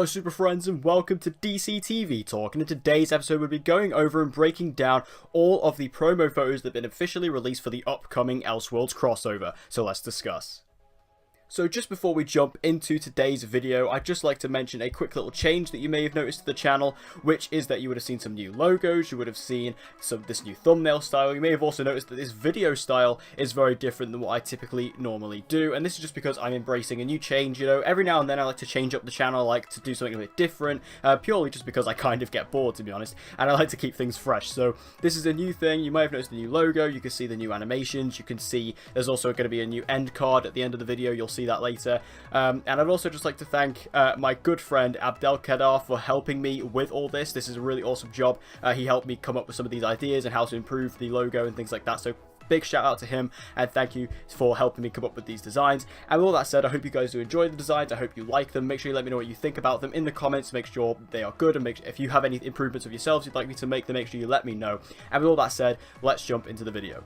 Hello super friends and welcome to DC TV Talk, and in today's episode we'll be going over and breaking down all of the promo photos that have been officially released for the upcoming Elseworlds crossover, so let's discuss. So just before we jump into today's video, I'd just like to mention a quick little change that you may have noticed to the channel, which is that you would have seen some new logos, you would have seen this new thumbnail style. You may have also noticed that this video style is very different than what I typically normally do, and this is just because I'm embracing a new change. You know, every now and then I like to change up the channel, I like to do something a bit different, purely just because I kind of get bored, to be honest, and I like to keep things fresh. So this is a new thing. You may have noticed the new logo, you can see the new animations, you can see there's also going to be a new end card at the end of the video. You'll see that later, and I'd also just like to thank my good friend Abdelkader for helping me with all this. This is a really awesome job. He helped me come up with some of these ideas and how to improve the logo and things like that, so big shout out to him and thank you for helping me come up with these designs. And with all that said, I hope you guys do enjoy the designs. I hope you like them. Make sure you let me know what you think about them in the comments. Make sure they are good, and if you have any improvements of yourselves you'd like me to make them, make sure you let me know. And with all that said, let's jump into the video.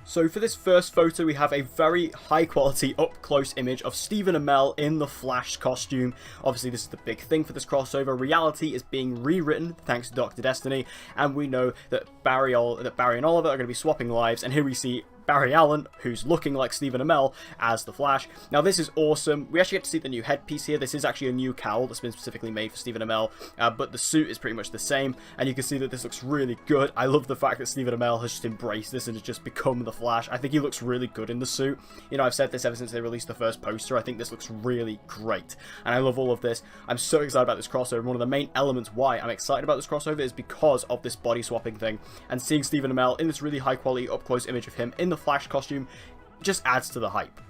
So for this first photo, we have a very high quality up close image of Stephen Amell in the Flash costume. Obviously this is the big thing for this crossover. Reality is being rewritten thanks to Dr. Destiny, and we know that Barry and Oliver are going to be swapping lives, and here we see Barry Allen, who's looking like Stephen Amell, as the Flash. Now this is awesome. We actually get to see the new headpiece here. This is actually a new cowl that's been specifically made for Stephen Amell, but the suit is pretty much the same, and you can see that this looks really good. I love the fact that Stephen Amell has just embraced this and has just become the Flash. I think he looks really good in the suit. You know, I've said this ever since they released the first poster. I think this looks really great, and I love all of this. I'm so excited about this crossover. One of the main elements why I'm excited about this crossover is because of this body swapping thing, and seeing Stephen Amell in this really high quality up close image of him in the Flash costume just adds to the hype.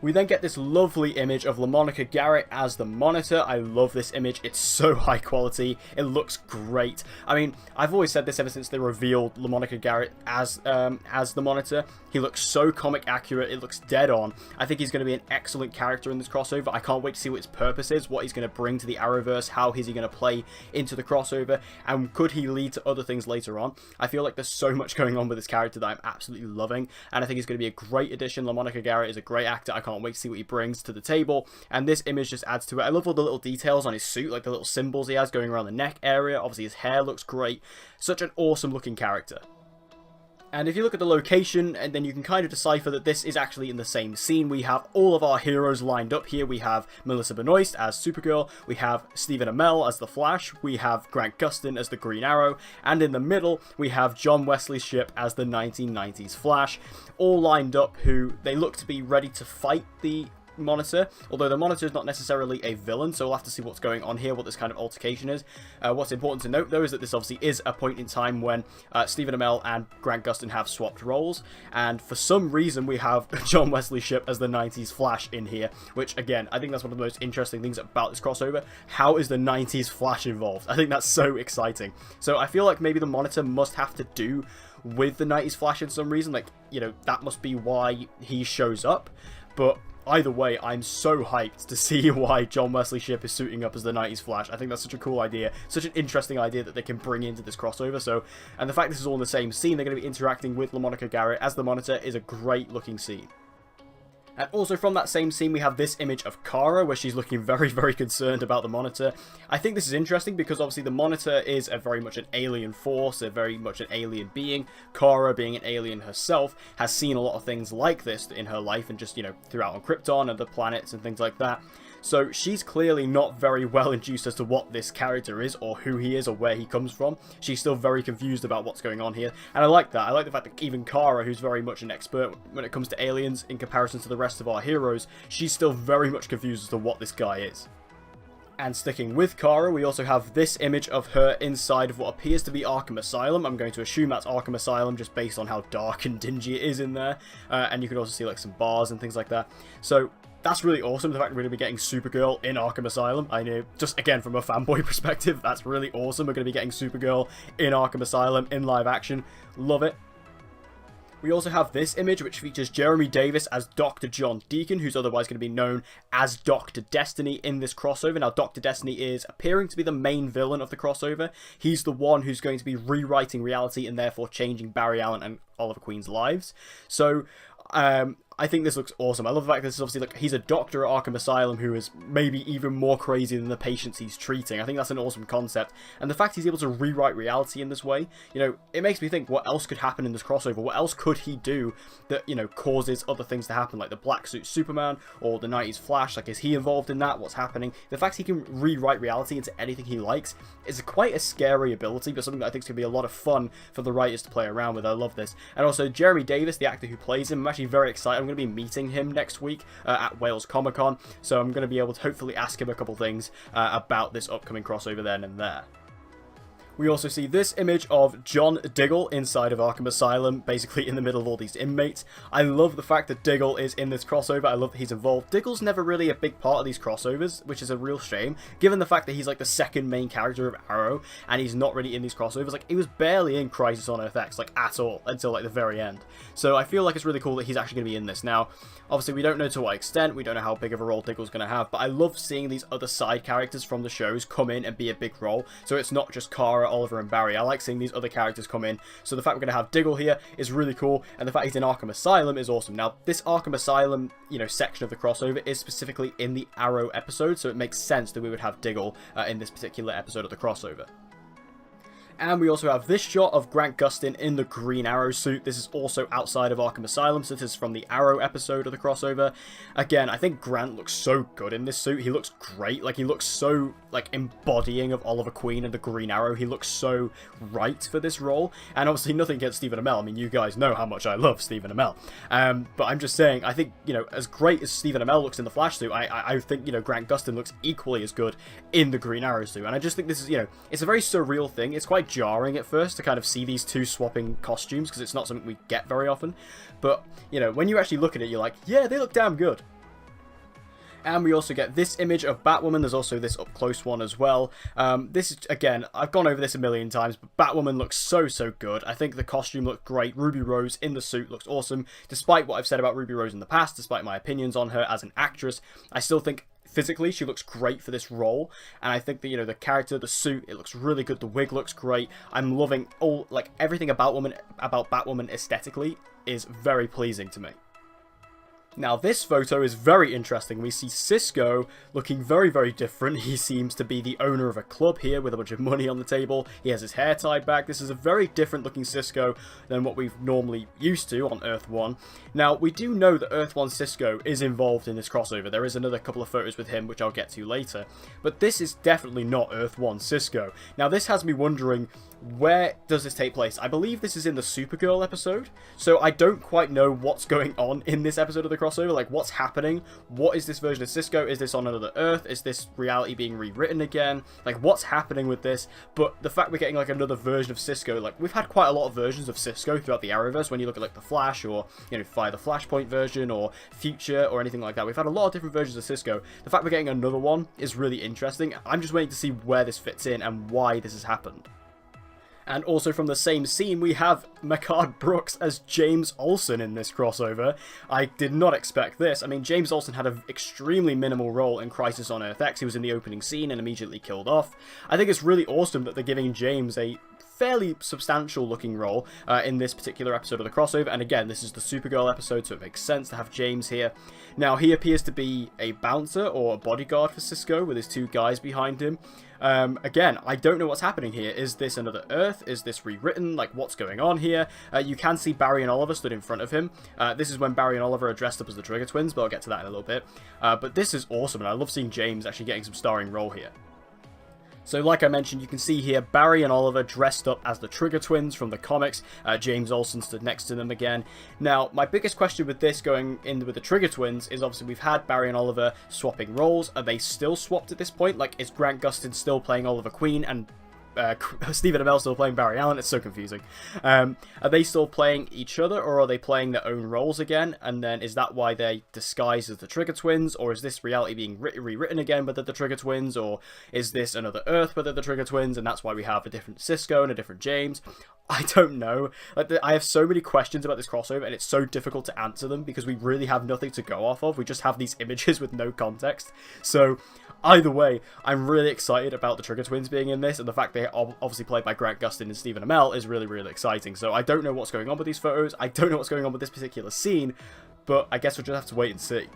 We then get this lovely image of LaMonica Garrett as the Monitor. I love this image. It's so high quality. It looks great. I mean, I've always said this ever since they revealed LaMonica Garrett as the Monitor. He looks so comic accurate. It looks dead on. I think he's going to be an excellent character in this crossover. I can't wait to see what his purpose is, what he's going to bring to the Arrowverse, how is he going to play into the crossover, and could he lead to other things later on. I feel like there's so much going on with this character that I'm absolutely loving, and I think he's going to be a great addition. LaMonica Garrett is a great actor. I can't wait to see what he brings to the table, and this image just adds to it. I love all the little details on his suit, like the little symbols he has going around the neck area. Obviously his hair looks great. Such an awesome looking character. And if you look at the location, and then you can kind of decipher that this is actually in the same scene. We have all of our heroes lined up here. We have Melissa Benoist as Supergirl, we have Stephen Amell as the Flash, we have Grant Gustin as the Green Arrow, and in the middle we have John Wesley Shipp as the 1990s Flash, all lined up, who they look to be ready to fight the Monitor, although the Monitor is not necessarily a villain, so we'll have to see what's going on here, what this kind of altercation is. What's important to note though is that this obviously is a point in time when Stephen Amell and Grant Gustin have swapped roles, and for some reason we have John Wesley Shipp as the 90s Flash in here, which again, I think that's one of the most interesting things about this crossover. How is the 90s Flash involved? I think that's so exciting. So I feel like maybe the Monitor must have to do with the 90s Flash in some reason, like, you know, that must be why he shows up, but either way, I'm so hyped to see why John Wesley Shipp is suiting up as the 90s Flash. I think that's such a cool idea, such an interesting idea that they can bring into this crossover. So, and the fact this is all in the same scene, they're going to be interacting with LaMonica Garrett as the Monitor, is a great looking scene. And also from that same scene, we have this image of Kara, where she's looking very, very concerned about the Monitor. I think this is interesting because obviously the Monitor is very much an alien force, a very much an alien being. Kara, being an alien herself, has seen a lot of things like this in her life, and just, you know, throughout on Krypton and the planets and things like that. So she's clearly not very well induced as to what this character is, or who he is, or where he comes from. She's still very confused about what's going on here, and I like that. I like the fact that even Kara, who's very much an expert when it comes to aliens in comparison to the rest of our heroes, she's still very much confused as to what this guy is. And sticking with Kara, we also have this image of her inside of what appears to be Arkham Asylum. I'm going to assume that's Arkham Asylum just based on how dark and dingy it is in there, and you can also see like some bars and things like that. So that's really awesome, the fact that we're going to be getting Supergirl in Arkham Asylum. I know, just again from a fanboy perspective, that's really awesome. We're going to be getting Supergirl in Arkham Asylum in live action. Love it. We also have this image, which features Jeremy Davis as Dr. John Deacon, who's otherwise going to be known as Dr. Destiny in this crossover. Now, Dr. Destiny is appearing to be the main villain of the crossover. He's the one who's going to be rewriting reality and therefore changing Barry Allen and Oliver Queen's lives. So, I I think this looks awesome. I love the fact that this is obviously, like, he's a doctor at Arkham Asylum who is maybe even more crazy than the patients he's treating. I think that's an awesome concept. And the fact he's able to rewrite reality in this way, you know, it makes me think, what else could happen in this crossover? What else could he do that, you know, causes other things to happen, like the Black Suit Superman or the 90s Flash? Like, is he involved in that? What's happening? The fact he can rewrite reality into anything he likes is quite a scary ability, but something that I think is going to be a lot of fun for the writers to play around with. I love this. And also, Jeremy Davis, the actor who plays him, I'm actually very excited. I'm going to be meeting him next week at Wales Comic Con, so I'm going to be able to hopefully ask him a couple things about this upcoming crossover then and there. We also see this image of John Diggle inside of Arkham Asylum, basically in the middle of all these inmates. I love the fact that Diggle is in this crossover. I love that he's involved. Diggle's never really a big part of these crossovers, which is a real shame, given the fact that he's like the second main character of Arrow, and he's not really in these crossovers. Like, he was barely in Crisis on Earth X, like, at all, until like the very end. So I feel like it's really cool that he's actually going to be in this. Now, obviously, we don't know to what extent, we don't know how big of a role Diggle's going to have, but I love seeing these other side characters from the shows come in and be a big role, so it's not just Kara, Oliver, and Barry. I like seeing these other characters come in, so the fact we're going to have Diggle here is really cool, and the fact he's in Arkham Asylum is awesome. Now, this Arkham Asylum, you know, section of the crossover is specifically in the Arrow episode, so it makes sense that we would have Diggle in this particular episode of the crossover. And we also have this shot of Grant Gustin in the Green Arrow suit. This is also outside of Arkham Asylum, so this is from the Arrow episode of the crossover. Again, I think Grant looks so good in this suit. He looks great. Like, he looks so, like, embodying of Oliver Queen and the Green Arrow. He looks so right for this role. And obviously, nothing against Stephen Amell. I mean, you guys know how much I love Stephen Amell. But I'm just saying, I think, you know, as great as Stephen Amell looks in the Flash suit, I think, you know, Grant Gustin looks equally as good in the Green Arrow suit. And I just think this is, you know, it's a very surreal thing. It's quite jarring at first to kind of see these two swapping costumes, because it's not something we get very often, but you know, when you actually look at it, you're like, yeah, they look damn good. And we also get this image of Batwoman. There's also this up close one as well. This is, again, I've gone over this a million times, but Batwoman looks so good. I think the costume looked great. Ruby Rose in the suit looks awesome. Despite what I've said about Ruby Rose in the past, despite my opinions on her as an actress, I still think physically she looks great for this role, and I think that, you know, the character, the suit, it looks really good. The wig looks great. I'm loving all, like, everything about Batwoman aesthetically is very pleasing to me. Now, this photo is very interesting. We see Cisco looking very different. He seems to be the owner of a club here with a bunch of money on the table. He has his hair tied back. This is a very different looking Cisco than what we've normally used to on Earth 1. Now, we do know that Earth 1 Cisco is involved in this crossover. There is another couple of photos with him, which I'll get to later. But this is definitely not Earth 1 Cisco. Now, this has me wondering, where does this take place? I believe this is in the Supergirl episode, so I don't quite know what's going on in this episode of the crossover. Like, what's happening? What is this version of Cisco? Is this on another Earth? Is this reality being rewritten again? Like, what's happening with this? But the fact we're getting, like, another version of Cisco, like, we've had quite a lot of versions of Cisco throughout the Arrowverse. When you look at, like, the Flash, or, you know, Fire the Flashpoint version, or Future, or anything like that, we've had a lot of different versions of Cisco. The fact we're getting another one is really interesting. I'm just waiting to see where this fits in and why this has happened. And also from the same scene, we have Mehcad Brooks as James Olsen in this crossover. I did not expect this. I mean, James Olsen had an extremely minimal role in Crisis on Earth X. He was in the opening scene and immediately killed off. I think it's really awesome that they're giving James a fairly substantial looking role in this particular episode of the crossover. And again, this is the Supergirl episode, so it makes sense to have James here. Now, he appears to be a bouncer or a bodyguard for Cisco with his two guys behind him. Again, I don't know what's happening here. Is this another Earth? Is this rewritten? Like, what's going on here? You can see Barry and Oliver stood in front of him. This is when Barry and Oliver are dressed up as the Trigger Twins, but I'll get to that in a little bit. But this is awesome, and I love seeing James actually getting some starring role here. So like I mentioned, you can see here Barry and Oliver dressed up as the Trigger Twins from the comics. James Olsen stood next to them again. Now, my biggest question with this going in with the Trigger Twins is obviously we've had Barry and Oliver swapping roles. Are they still swapped at this point? Like, is Grant Gustin still playing Oliver Queen and Stephen Amell still playing Barry Allen? It's so confusing. Are they still playing each other, or are they playing their own roles again? And then is that why they disguise as the Trigger Twins, or is this reality being rewritten again but they're the Trigger Twins, or is this another Earth but they're the Trigger Twins and that's why we have a different Cisco and a different James? I don't know. Like, I have so many questions about this crossover, and it's so difficult to answer them because we really have nothing to go off of. We just have these images with no context. So Either way, I'm really excited about the Trigger Twins being in this, and the fact they're obviously played by Grant Gustin and Stephen Amell is really, really exciting. So I don't know what's going on with these photos, I don't know what's going on with this particular scene, but I guess we'll just have to wait and see.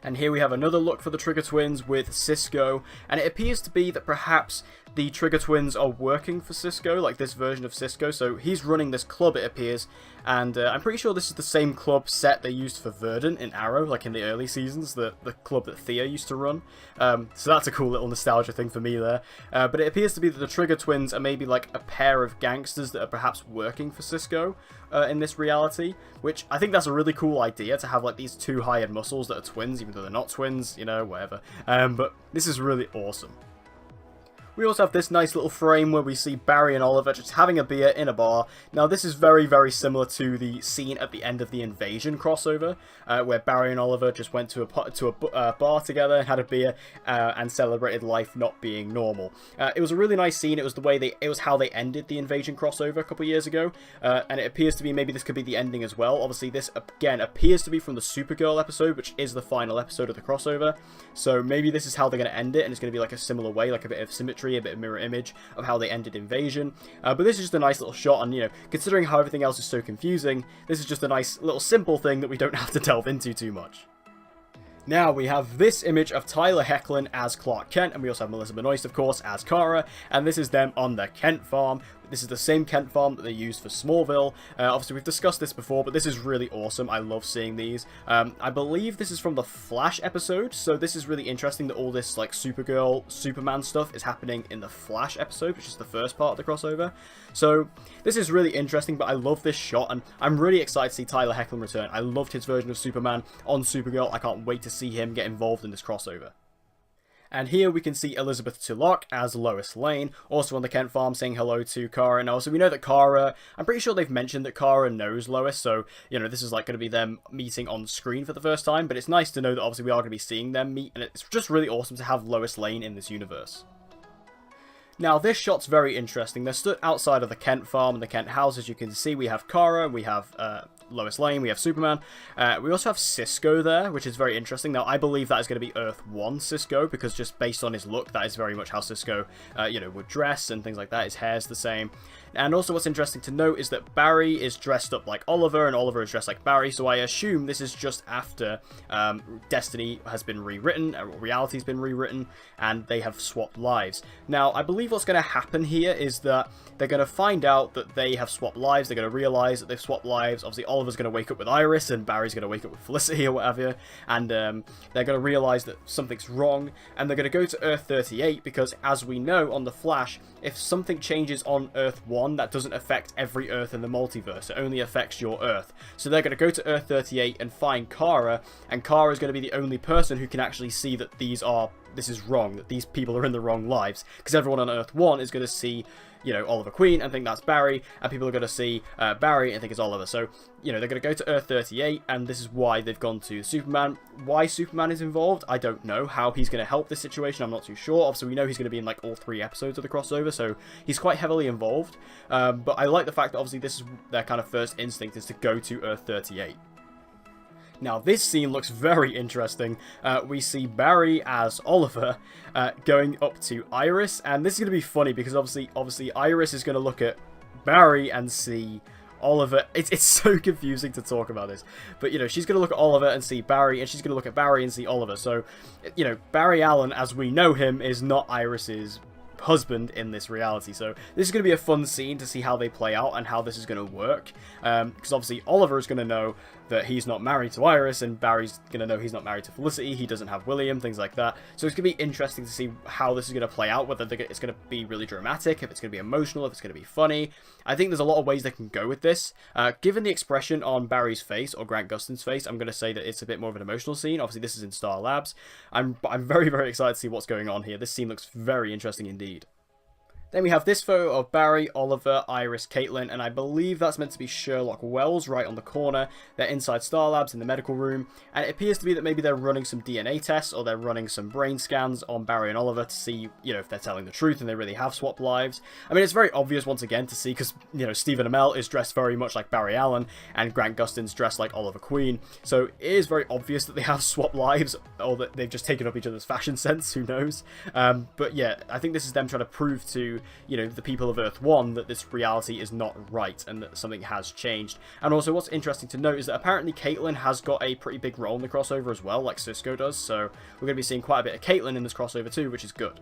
And here we have another look for the Trigger Twins with Cisco, and it appears to be that perhaps the Trigger Twins are working for Cisco, like this version of Cisco, so he's running this club, it appears, and I'm pretty sure this is the same club set they used for Verdant in Arrow, like in the early seasons, the club that Thea used to run, so that's a cool little nostalgia thing for me there, but it appears to be that the Trigger Twins are maybe like a pair of gangsters that are perhaps working for Cisco in this reality, which I think that's a really cool idea, to have like these two hired muscles that are twins, even though they're not twins, you know, whatever, but this is really awesome. We also have this nice little frame where we see Barry and Oliver just having a beer in a bar. Now this is very, very similar to the scene at the end of the Invasion crossover, where Barry and Oliver just went to a bar together, had a beer, and celebrated life not being normal. It was a really nice scene. It was how they ended the Invasion crossover a couple years ago, and it appears to be maybe this could be the ending as well. Obviously this again appears to be from the Supergirl episode, which is the final episode of the crossover. So maybe this is how they're going to end it, and it's going to be like a similar way, like a bit of symmetry, a bit of mirror image of how they ended Invasion, but this is just a nice little shot, and you know, considering how everything else is so confusing, this is just a nice little simple thing that we don't have to delve into too much. Now we have this image of Tyler Hoechlin as Clark Kent, and we also have Melissa Benoist, of course, as Kara, and this is them on the Kent farm. This is the same Kent farm that they used for Smallville. Obviously, we've discussed this before, but this is really awesome. I love seeing these. I believe this is from the Flash episode, so this is really interesting that all this like Supergirl, Superman stuff is happening in the Flash episode, which is the first part of the crossover. So this is really interesting, but I love this shot, and I'm really excited to see Tyler Hoechlin return. I loved his version of Superman on Supergirl. I can't wait to see him get involved in this crossover. And here we can see Elizabeth Tulloch as Lois Lane, also on the Kent farm, saying hello to Kara. And also we know that Kara, I'm pretty sure they've mentioned that Kara knows Lois, so, you know, this is like going to be them meeting on screen for the first time, but it's nice to know that obviously we are going to be seeing them meet, and it's just really awesome to have Lois Lane in this universe. Now, this shot's very interesting. They're stood outside of the Kent farm and the Kent house. As you can see, we have Kara, we have Lois Lane, we have Superman. We also have Cisco there, which is very interesting. Now, I believe that is going to be Earth 1 Cisco, because just based on his look, that is very much how Cisco, you know, would dress and things like that. His hair's the same. And also what's interesting to note is that Barry is dressed up like Oliver, and Oliver is dressed like Barry, so I assume this is just after Destiny has been rewritten, or reality's been rewritten, and they have swapped lives. Now, I believe what's going to happen here is that they're going to find out that they have swapped lives, they're going to realise that they've swapped lives. Obviously, Oliver's going to wake up with Iris, and Barry's going to wake up with Felicity or whatever, and they're going to realise that something's wrong, and they're going to go to Earth 38, because as we know on The Flash, if something changes on Earth 1, that doesn't affect every Earth in the multiverse, it only affects your Earth. So they're going to go to Earth 38 and find Kara, and Kara is going to be the only person who can actually see that this is wrong, that these people are in the wrong lives, because everyone on Earth 1 is going to see, you know, Oliver Queen and think that's Barry, and people are going to see Barry and think it's Oliver. So, you know, they're going to go to Earth 38, and this is why they've gone to Superman. Why Superman is involved, I don't know. How he's going to help this situation, I'm not too sure. Obviously, we know he's going to be in, like, all 3 episodes of the crossover, so he's quite heavily involved. But I like the fact that, obviously, this is their kind of first instinct, is to go to Earth 38. Now, this scene looks very interesting. We see Barry as Oliver going up to Iris, and this is going to be funny because obviously Iris is going to look at Barry and see Oliver. It's so confusing to talk about this, but you know, she's going to look at Oliver and see Barry, and she's going to look at Barry and see Oliver. So, you know, Barry Allen, as we know him, is not Iris's husband in this reality. So this is going to be a fun scene to see how they play out and how this is going to work, because obviously Oliver is going to know that he's not married to Iris, and Barry's going to know he's not married to Felicity, he doesn't have William, things like that. So it's going to be interesting to see how this is going to play out, whether it's going to be really dramatic, if it's going to be emotional, if it's going to be funny. I think there's a lot of ways they can go with this. Given the expression on Barry's face, or Grant Gustin's face, I'm going to say that it's a bit more of an emotional scene. Obviously this is in Star Labs. I'm very, very excited to see what's going on here. This scene looks very interesting indeed. Then we have this photo of Barry, Oliver, Iris, Caitlin, and I believe that's meant to be Sherlock Wells right on the corner. They're inside Star Labs in the medical room, and it appears to be that maybe they're running some DNA tests or they're running some brain scans on Barry and Oliver to see, if they're telling the truth and they really have swapped lives. I mean, it's very obvious once again to see because, Stephen Amell is dressed very much like Barry Allen and Grant Gustin's dressed like Oliver Queen, so it is very obvious that they have swapped lives or that they've just taken up each other's fashion sense, who knows. But yeah, I think this is them trying to prove to the people of Earth 1 that this reality is not right and that something has changed. And also what's interesting to note is that apparently Caitlin has got a pretty big role in the crossover as well, like Cisco does, so we're going to be seeing quite a bit of Caitlin in this crossover too, which is good.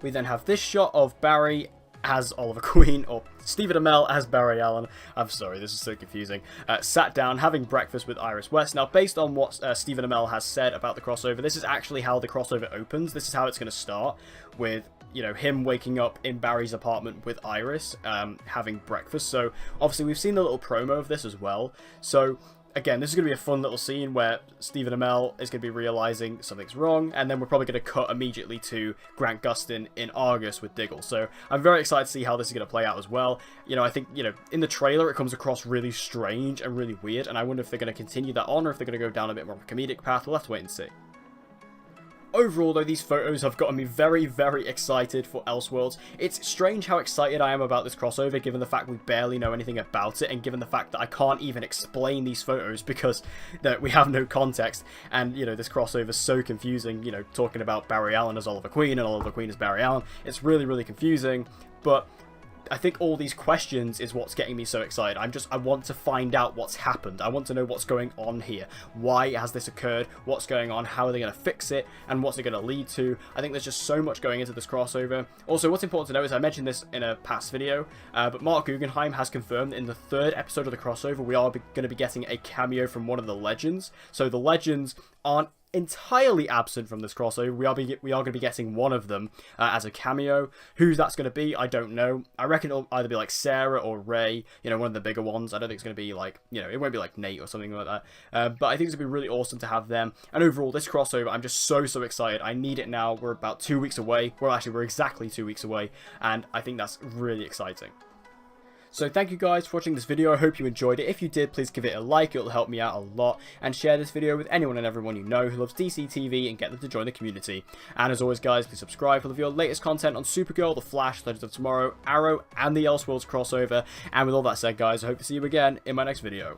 We then have this shot of Barry as Oliver Queen, or Stephen Amell as Barry Allen. I'm sorry, this is so confusing. Sat down having breakfast with Iris West. Now, based on what Stephen Amell has said about the crossover, this is actually how the crossover opens. This is how it's going to start, with him waking up in Barry's apartment with Iris, having breakfast. So obviously we've seen the little promo of this as well. So again, this is going to be a fun little scene where Stephen Amell is going to be realizing something's wrong, and then we're probably going to cut immediately to Grant Gustin in Argus with Diggle. So I'm very excited to see how this is going to play out as well. I think, in the trailer it comes across really strange and really weird, and I wonder if they're going to continue that on or if they're going to go down a bit more of a comedic path. We'll have to wait and see. Overall, though, these photos have gotten me very, very excited for Elseworlds. It's strange how excited I am about this crossover, given the fact we barely know anything about it, and given the fact that I can't even explain these photos because we have no context, and, this crossover is so confusing, talking about Barry Allen as Oliver Queen and Oliver Queen as Barry Allen. It's really, really confusing, but I think all these questions is what's getting me so excited. I want to find out what's happened. I want to know what's going on here. Why has this occurred? What's going on? How are they going to fix it? And what's it going to lead to? I think there's just so much going into this crossover. Also, what's important to know is I mentioned this in a past video, but Mark Guggenheim has confirmed that in the 3rd episode of the crossover, we are going to be getting a cameo from one of the Legends. So the Legends aren't entirely absent from this crossover. We are going to be getting one of them as a cameo. Who that's going to be, I don't know. I reckon it'll either be like Sarah or Ray, one of the bigger ones. I don't think it's going to be like, it won't be like Nate or something like that. But I think it's going to be really awesome to have them. And overall, this crossover, I'm just so excited. I need it now. We're about 2 weeks away. Well, actually, we're exactly 2 weeks away. And I think that's really exciting. So thank you guys for watching this video. I hope you enjoyed it. If you did, please give it a like. It'll help me out a lot. And share this video with anyone and everyone you know who loves DC TV and get them to join the community. And as always, guys, please subscribe for your latest content on Supergirl, The Flash, Legends of Tomorrow, Arrow, and the Elseworlds crossover. And with all that said, guys, I hope to see you again in my next video.